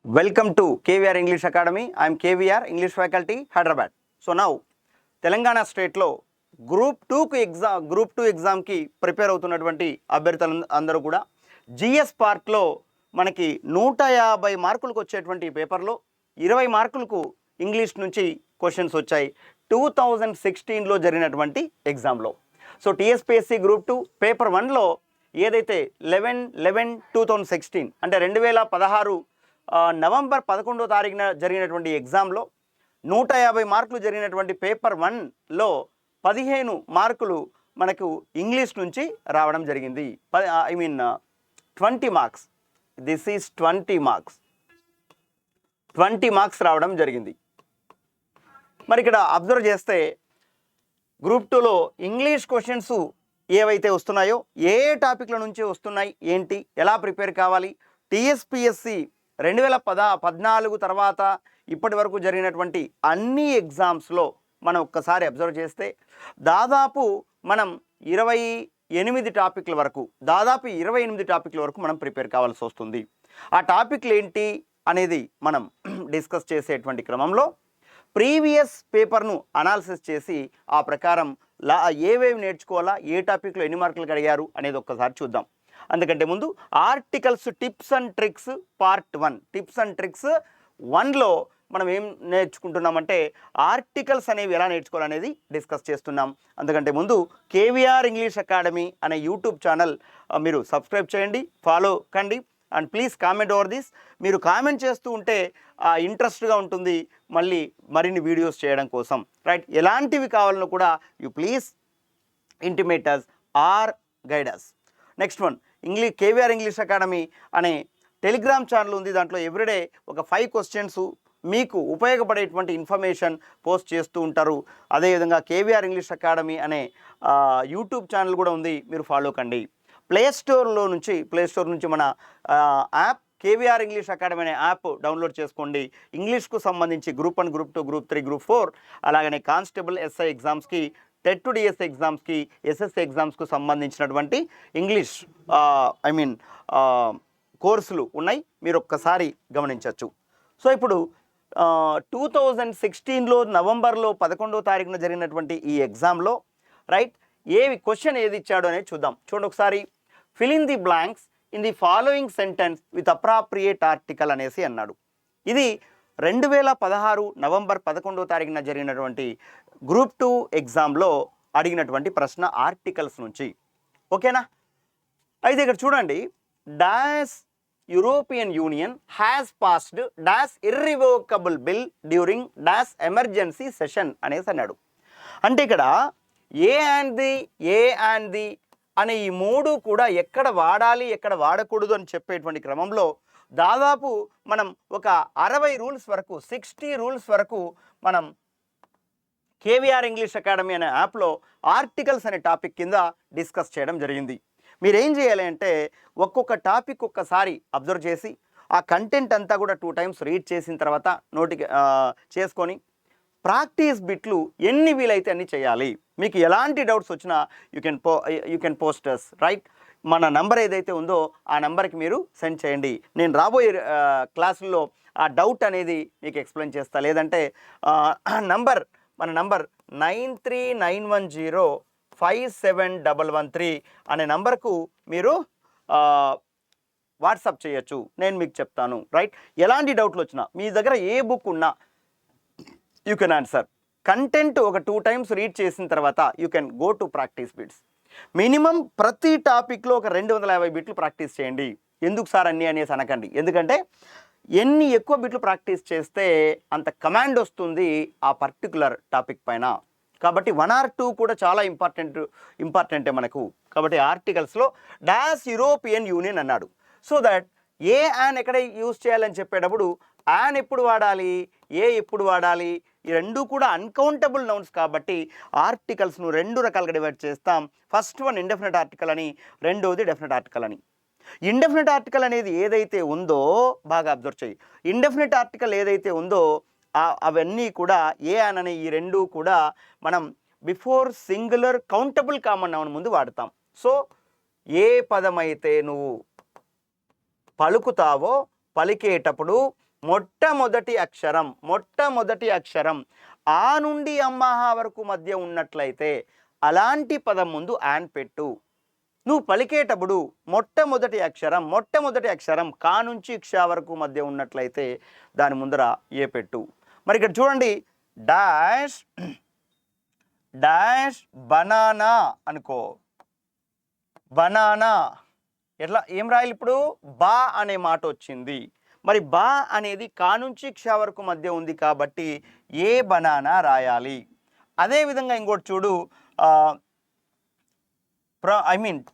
Welcome to KVR English Academy. I am KVR English Faculty, Hyderabad. So now, Telangana స్టేట్లో group 2 ఎగ్జామ్కి prepare అవుతున్నటువంటి అభ్యర్థులు అందరూ కూడా జిఎస్ పార్ట్లో మనకి 150 మార్కులకు వచ్చేటువంటి పేపర్లో 20 మార్కులకు ఇంగ్లీష్ నుంచి క్వశ్చన్స్ వచ్చాయి 2016లో జరిగినటువంటి ఎగ్జామ్లో. సో టీఎస్పీఎస్సీ గ్రూప్ 2 పేపర్ 1లో ఏదైతే 11/11/2016 అంటే 2016 నవంబర్ 11వ తారీఖున జరిగినటువంటి ఎగ్జామ్లో 150 మార్కులు జరిగినటువంటి పేపర్ 1లో 15 మార్కులు మనకు ఇంగ్లీష్ నుంచి రావడం జరిగింది. 20 మార్క్స్. దిస్ ఈజ్ 20 మార్క్స్ రావడం జరిగింది. మరి ఇక్కడ అబ్జర్వ్ చేస్తే గ్రూప్ 2లో ఇంగ్లీష్ క్వశ్చన్స్ ఏవైతే వస్తున్నాయో ఏ టాపిక్ల నుంచి వస్తున్నాయి, ఏంటి, ఎలా ప్రిపేర్ కావాలి, టీఎస్పీఎస్సీ 2014 తర్వాత ఇప్పటి వరకు జరిగినటువంటి అన్ని ఎగ్జామ్స్లో మనం ఒక్కసారి అబ్జర్వ్ చేస్తే దాదాపు మనం 28 టాపిక్ల వరకు మనం ప్రిపేర్ కావాల్సి వస్తుంది. ఆ టాపిక్లు ఏంటి అనేది మనం డిస్కస్ చేసేటువంటి క్రమంలో ప్రీవియస్ పేపర్ను అనాలిసిస్ చేసి ఆ ప్రకారం ఏవేవి నేర్చుకోవాలా, ఏ టాపిక్లో ఎన్ని మార్కులు అడిగారు అనేది ఒక్కసారి చూద్దాం. అందుకంటే ముందు articles tips and tricks part 1 tips and tricks 1లో మనం ఏం నేర్చుకుంటున్నామంటే ఆర్టికల్స్ అనేవి ఎలా నేర్చుకోవాలనేది డిస్కస్ చేస్తున్నాం. అందుకంటే ముందు కేవీఆర్ ఇంగ్లీష్ అకాడమీ అనే యూట్యూబ్ ఛానల్ మీరు సబ్స్క్రైబ్ చేయండి, ఫాలో కండి and please comment over this. మీరు కామెంట్ చేస్తూ ఉంటే ఇంట్రెస్ట్గా ఉంటుంది మళ్ళీ మరిన్ని వీడియోస్ చేయడం కోసం, రైట్. ఎలాంటివి కావాలన్నా కూడా you please intimate us or guide us. Next one, KVR English academy అనే టెలిగ్రామ్ ఛానల్ ఉంది. దాంట్లో ఎవ్రీడే ఒక 5 క్వశ్చన్స్ మీకు ఉపయోగపడేటువంటి ఇన్ఫర్మేషన్ పోస్ట్ చేస్తూ ఉంటారు. అదేవిధంగా కేవీఆర్ ఇంగ్లీష్ అకాడమీ అనే యూట్యూబ్ ఛానల్ కూడా ఉంది, మీరు ఫాలో కండి. ప్లే స్టోర్ నుంచి మన యాప్ కేవీఆర్ ఇంగ్లీష్ అకాడమీ అనే యాప్ డౌన్లోడ్ చేసుకోండి. ఇంగ్లీష్కు సంబంధించి గ్రూప్ 1, గ్రూప్ 2, గ్రూప్ 3, గ్రూప్ 4 అలాగనే కానిస్టేబుల్ ఎస్ఐ ఎగ్జామ్స్కి, టెట్ టు డిఎస్సి ఎగ్జామ్స్కి, ఎస్ఎస్సి ఎగ్జామ్స్కు సంబంధించినటువంటి ఇంగ్లీష్ కోర్సులు ఉన్నాయి, మీరు ఒక్కసారి గమనించవచ్చు. సో ఇప్పుడు 2016లో నవంబర్లో 11వ తారీఖున జరిగినటువంటి ఈ ఎగ్జామ్లో రైట్ క్వశ్చన్ ఏది ఇచ్చాడు అనేది చూద్దాం. చూడండి ఒకసారి. Fill in the blanks in the following sentence with appropriate article అనేసి అన్నాడు. ఇది 2016 నవంబర్ 11వ తారీఖున జరిగినటువంటి గ్రూప్ 2 ఎగ్జామ్లో అడిగినటువంటి ప్రశ్న ఆర్టికల్స్ నుంచి. ఓకేనా? అయితే ఇక్కడ చూడండి, dash European union has passed dash irrevocable bill during dash emergency session అనేసి అన్నాడు. అంటే ఇక్కడ ఏ అండ్ ది అనే ఈ 3 కూడా ఎక్కడ వాడాలి, ఎక్కడ వాడకూడదు అని చెప్పేటువంటి క్రమంలో దాదాపు మనం ఒక 60 రూల్స్ వరకు, 60 రూల్స్ వరకు మనం కేవీఆర్ ఇంగ్లీష్ అకాడమీ అనే యాప్లో ఆర్టికల్స్ అనే టాపిక్ కింద డిస్కస్ చేయడం జరిగింది. మీరు ఏం చేయాలి అంటే ఒక్కొక్క టాపిక్ ఒక్కసారి అబ్జర్వ్ చేసి ఆ కంటెంట్ అంతా కూడా 2 టైమ్స్ రీడ్ చేసిన తర్వాత చేసుకొని ప్రాక్టీస్ బిట్లు ఎన్ని వీలైతే అన్ని చేయాలి. మీకు ఎలాంటి డౌట్స్ వచ్చినా యూ కెన్ పోస్టర్స్, రైట్. మన నంబర్ ఏదైతే ఉందో ఆ నెంబర్కి మీరు సెండ్ చేయండి. నేను రాబోయే క్లాసుల్లో ఆ డౌట్ అనేది మీకు ఎక్స్ప్లెయిన్ చేస్తా. లేదంటే మన నంబర్ 9391057113 అనే నంబర్కు మీరు వాట్సాప్ చేయొచ్చు, నేను మీకు చెప్తాను, రైట్. ఎలాంటి డౌట్లు వచ్చినా మీ దగ్గర ఏ బుక్ ఉన్నా యూ కెన్ ఆన్సర్. కంటెంట్ ఒక 2 టైమ్స్ రీడ్ చేసిన తర్వాత you can go to practice bits. Minimum ప్రతి టాపిక్లో ఒక 250 బిట్లు ప్రాక్టీస్ చేయండి. ఎందుకు సార్ అన్నీ అనేసి అనకండి, ఎందుకంటే ఎన్ని ఎక్కువ బిట్లు ప్రాక్టీస్ చేస్తే అంత కమాండ్ వస్తుంది ఆ పర్టికులర్ టాపిక్ పైన. కాబట్టి 1 or 2 కూడా చాలా ఇంపార్టెంటే మనకు. కాబట్టి ఆర్టికల్స్లో డాష్ యూరోపియన్ యూనియన్ అన్నాడు. సో దట్ ఎక్కడ యూజ్ చేయాలని చెప్పేటప్పుడు ఎప్పుడు వాడాలి, ఎప్పుడు వాడాలి, ఈ 2 కూడా అన్కౌంటబుల్ నౌన్స్ కాబట్టి ఆర్టికల్స్ను 2 రకాలుగా డివైడ్ చేస్తాం. ఫస్ట్ వన్ ఇండెఫినెట్ ఆర్టికల్ అని, రెండోది డెఫినెట్ ఆర్టికల్ అని. ఇండెఫినెట్ ఆర్టికల్ అనేది ఏదైతే ఉందో బాగా అబ్జర్వ్ చేయి. ఇండెఫినెట్ ఆర్టికల్ ఏదైతే ఉందో అవన్నీ కూడా అనే ఈ 2 కూడా మనం before singular countable common noun ముందు వాడతాం. సో ఏ పదమైతే నువ్వు పలుకుతావో పలికేటప్పుడు మొట్టమొదటి అక్షరం ఆ నుండి అమ్మాహ వరకు మధ్య ఉన్నట్లయితే అలాంటి పదం ముందు యాన్ పెట్టు. నువ్వు పలికేటప్పుడు మొట్టమొదటి అక్షరం కా నుంచి క్ష వరకు మధ్య ఉన్నట్లయితే దాని ముందర ఏ పెట్టు. మరి ఇక్కడ చూడండి, డాష్ బనానా అనుకో. బనానా ఎట్లా ఏం రాయాలి? ఇప్పుడు బా అనే మాట వచ్చింది. మరి బా అనేది కా నుంచి క్ష వరకు మధ్య ఉంది కాబట్టి ఏ బనానా రాయాలి. అదేవిధంగా ఇంకోటి చూడు,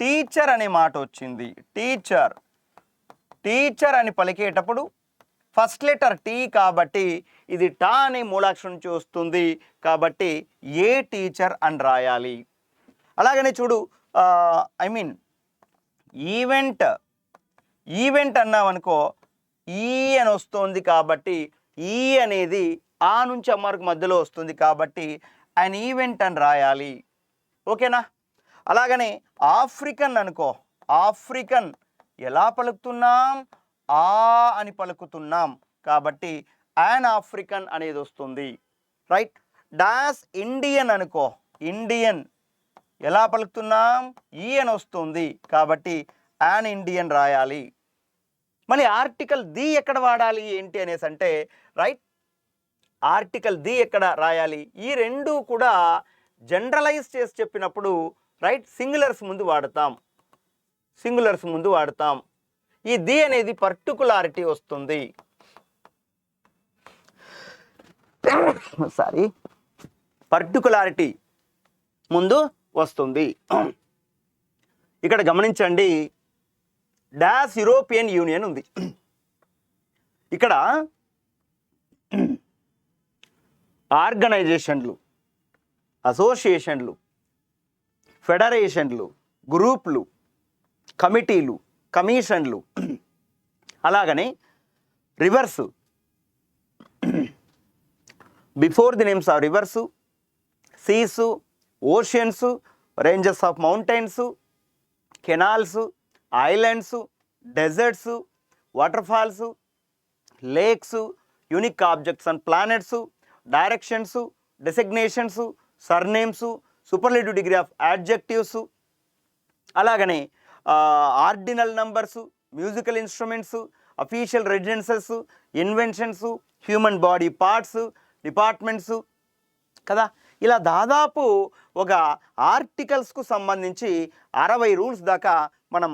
టీచర్ అనే మాట వచ్చింది. టీచర్ అని పలికేటప్పుడు ఫస్ట్ లెటర్ టీ కాబట్టి ఇది టా అనే మూలాక్షరం నుంచి వస్తుంది కాబట్టి ఏ టీచర్ అని రాయాలి. అలాగనే చూడు, ఈవెంట్ అన్నామనుకో, ఈ అని వస్తుంది కాబట్టి ఈ అనేది ఆ నుంచి అమ్మకు మధ్యలో వస్తుంది కాబట్టి అన్ ఈవెంట్ అని రాయాలి. ఓకేనా? అలాగనే ఆఫ్రికన్ అనుకో, ఆఫ్రికన్ ఎలా పలుకుతున్నాం? ఆ అని పలుకుతున్నాం కాబట్టి యాన్ ఆఫ్రికన్ అనేది వస్తుంది. రైట్? డాష్ ఇండియన్ అనుకో, ఇండియన్ ఎలా పలుకుతున్నాం? ఈ అని వస్తుంది కాబట్టి యాన్ ఇండియన్ రాయాలి. మళ్ళీ ఆర్టికల్ ది ఎక్కడ వాడాలి ఏంటి అనేసి అంటే, రైట్, ఆర్టికల్ ది ఎక్కడ రాయాలి? ఈ రెండు కూడా జనరలైజ్ చేసి చెప్పినప్పుడు రైట్ సింగులర్స్ ముందు వాడతాం. ఈ ది అనేది పర్టికులారిటీ వస్తుంది. పర్టికులారిటీ ముందు వస్తుంది. ఇక్కడ గమనించండి, డాష్ యూరోపియన్ యూనియన్ ఉంది. ఇక్కడ ఆర్గనైజేషన్లు, అసోసియేషన్లు, ఫెడరేషన్లు, గ్రూపులు, కమిటీలు, కమిషన్లు, అలాగనే rivers, before the names of rivers, seas, oceans, ranges of mountains, canals, islands, deserts, waterfalls, lakes, unique objects and planets, directions, designations, surnames, superlative degree of adjectives, అలాగనే ordinal numbers, musical instruments, official residences, inventions, human body parts, departments కదా. ఇలా దాదాపు ఒక ఆర్టికల్స్కు సంబంధించి 60 rules దాకా మనం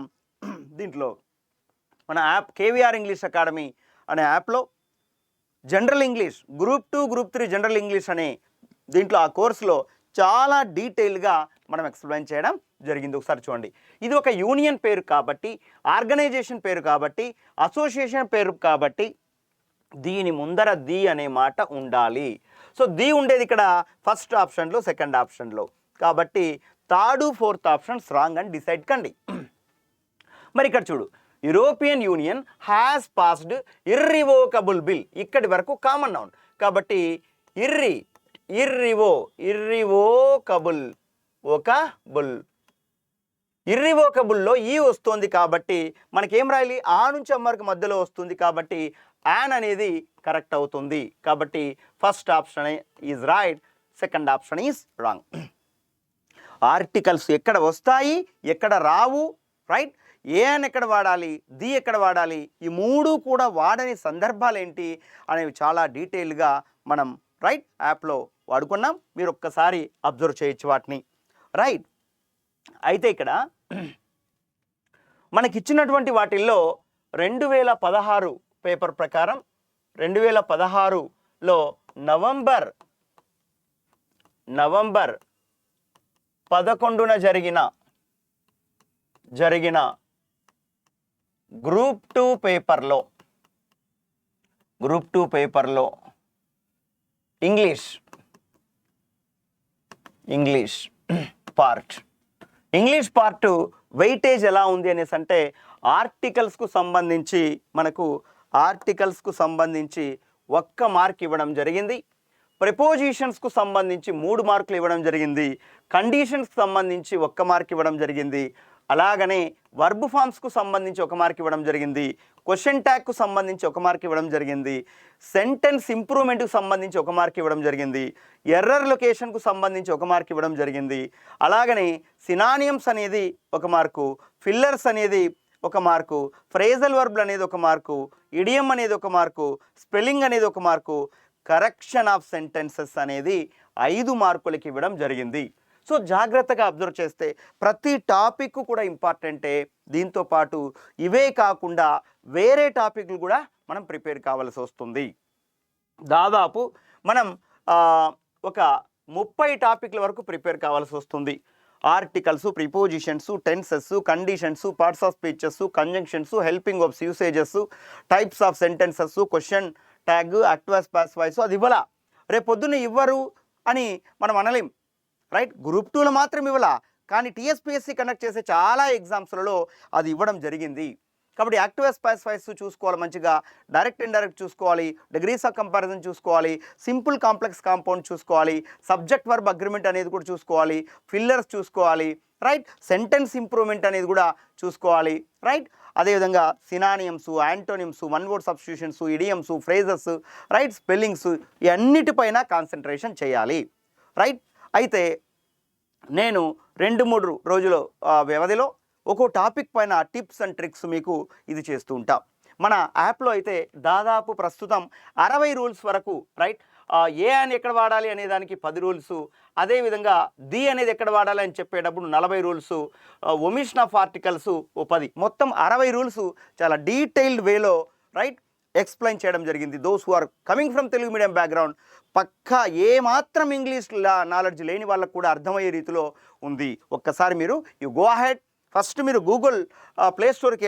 దీంట్లో మన యాప్ కేవీఆర్ ఇంగ్లీష్ అకాడమీ అనే యాప్లో general English group 2, group 3 general English అనే దీంట్లో ఆ కోర్సులో చాలా డీటెయిల్గా మనం ఎక్స్ప్లెయిన్ చేయడం జరిగింది. ఒకసారి చూడండి, ఇది ఒక యూనియన్ పేరు కాబట్టి, ఆర్గనైజేషన్ పేరు కాబట్టి, అసోసియేషన్ పేరు కాబట్టి దీని ముందర ది అనే మాట ఉండాలి. సో ది ఉండేది ఇక్కడ ఫస్ట్ ఆప్షన్లో, సెకండ్ ఆప్షన్లో, కాబట్టి థర్డ్, ఫోర్త్ ఆప్షన్స్ రాంగ్ అని డిసైడ్ కండి. మరి ఇక్కడ చూడు, European union has passed irrevocable bill, ఇక్కడి వరకు కామన్ నౌన్ కాబట్టి ఇర్రివోకబుల్లో ఈ వస్తుంది కాబట్టి మనకేం రాయాలి? ఆ నుంచి అమ్మకి మధ్యలో వస్తుంది కాబట్టి యాన్ అనేది కరెక్ట్ అవుతుంది. కాబట్టి first option is right, second option is wrong. Articles ఎక్కడ వస్తాయి, ఎక్కడ రావు, రైట్, ఏ అని ఎక్కడ వాడాలి, ది ఎక్కడ వాడాలి, ఈ మూడు కూడా వాడని సందర్భాలు ఏంటి అనేవి చాలా డీటెయిల్గా మనం రైట్ యాప్లో వాడుకున్నాం. మీరు ఒక్కసారి అబ్జర్వ్ చేయొచ్చు వాటిని. రైట్, అయితే ఇక్కడ మనకిచ్చినటువంటి వాటిల్లో 2016 పేపర్ ప్రకారం 2016లో నవంబర్ 11న జరిగిన గ్రూప్ 2 పేపర్లో ఇంగ్లీష్ పార్ట్ వెయిటేజ్ ఎలా ఉంది అనేసి అంటే, ఆర్టికల్స్కు సంబంధించి మనకు 1 మార్క్ ఇవ్వడం జరిగింది. ప్రిపోజిషన్స్కు సంబంధించి 3 మార్కులు ఇవ్వడం జరిగింది. కండిషన్స్కి సంబంధించి 1 మార్క్ ఇవ్వడం జరిగింది. అలాగనే వర్బ్ ఫామ్స్కు సంబంధించి 1 మార్క్ ఇవ్వడం జరిగింది, క్వశ్చన్ ట్యాగ్కు సంబంధించి 1 మార్క్ ఇవ్వడం జరిగింది, సెంటెన్స్ ఇంప్రూవ్మెంట్కు సంబంధించి 1 మార్క్ ఇవ్వడం జరిగింది, ఎర్రర్ లొకేషన్కు సంబంధించి 1 మార్క్ ఇవ్వడం జరిగింది. అలాగనే సినానియమ్స్ అనేది 1 మార్కు, ఫిల్లర్స్ అనేది 1 మార్కు, ఫ్రేజల్ వర్బ్లు అనేది 1 మార్కు, ఇడియం అనేది 1 మార్కు, స్పెల్లింగ్ అనేది 1 మార్కు, కరెక్షన్ ఆఫ్ సెంటెన్సెస్ అనేది 5 మార్కులకి ఇవ్వడం జరిగింది. సో జాగ్రత్తగా అబ్జర్వ్ చేస్తే ప్రతి టాపిక్ కూడా ఇంపార్టెంటే. దీంతో పాటు ఇవే కాకుండా వేరే టాపిక్లు కూడా మనం ప్రిపేర్ కావాల్సి వస్తుంది. దాదాపు మనం ఒక 30 టాపిక్ల వరకు ప్రిపేర్ కావాల్సి వస్తుంది. Articles, prepositions, tenses, conditions, parts of speeches, conjunctions, helping verbs, usages, types of sentences, question tag, active passive voice. అది ఇవ్వాల, రేపు పొద్దున్న ఇవ్వరు అని మనం అనలేం, రైట్? గ్రూప్ 2లో మాత్రం ఇవ్వాల, కానీ టీఎస్పీఎస్సీ కండక్ట్ చేసే చాలా ఎగ్జామ్స్లలో అది ఇవ్వడం జరిగింది. కాబట్టి యాక్టివ్ పాసివ్ వాయిస్ చూసుకోవాలి మంచిగా, డైరెక్ట్ ఇండైరెక్ట్ చూసుకోవాలి, డిగ్రీస్ ఆఫ్ కంపారిజన్ చూసుకోవాలి, సింపుల్ కాంప్లెక్స్ కాంపౌండ్ చూసుకోవాలి, సబ్జెక్ట్ వర్బ్ అగ్రిమెంట్ అనేది కూడా చూసుకోవాలి, ఫిల్లర్స్ చూసుకోవాలి, రైట్? సెంటెన్స్ ఇంప్రూవ్మెంట్ అనేది కూడా చూసుకోవాలి, రైట్? అదేవిధంగా synonyms, antonyms, one word substitutions, idioms, phrases, right, spellings, ఈ అన్నిటిపైన కాన్సన్ట్రేషన్ చేయాలి, రైట్? అయితే నేను 2-3 రోజుల వ్యవధిలో ఒక్కో టాపిక్ పైన టిప్స్ అండ్ ట్రిక్స్ మీకు ఇది చేస్తూ ఉంటాం. మన యాప్లో అయితే దాదాపు ప్రస్తుతం 60 రూల్స్ వరకు, రైట్? ఏ అని ఎక్కడ వాడాలి అనే దానికి 10 రూల్స్, అదేవిధంగా ది అనేది ఎక్కడ వాడాలి అని చెప్పేటప్పుడు 40 రూల్స్, ఒమిషన్ ఆఫ్ ఆర్టికల్స్ 10, మొత్తం 60 రూల్స్ చాలా డీటెయిల్డ్ వేలో, రైట్, ఎక్స్ప్లెయిన్ చేయడం జరిగింది. Those who are coming from Telugu medium background, పక్కా ఏమాత్రం ఇంగ్లీష్ నాలెడ్జ్ లేని వాళ్ళకు కూడా అర్థమయ్యే రీతిలో ఉంది. ఒక్కసారి మీరు యు గో అహెడ్, ఫస్ట్ మీరు గూగుల్ ప్లే స్టోర్కి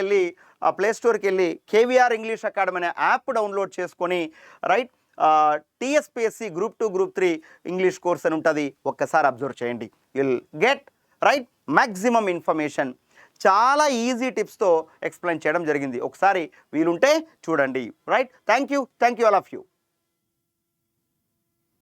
వెళ్ళి కేవీఆర్ ఇంగ్లీష్ అకాడమీ అనే యాప్ డౌన్లోడ్ చేసుకొని, right, TSPSC group 2, group 3 English course అని ఉంటుంది. ఒక్కసారి అబ్జర్వ్ చేయండి, you'll get, right, maximum information. చాలా ఈజీ టిప్స్తో ఎక్స్ప్లెయిన్ చేయడం జరిగింది. ఒకసారి వీలుంటే చూడండి, right? Thank you all of you.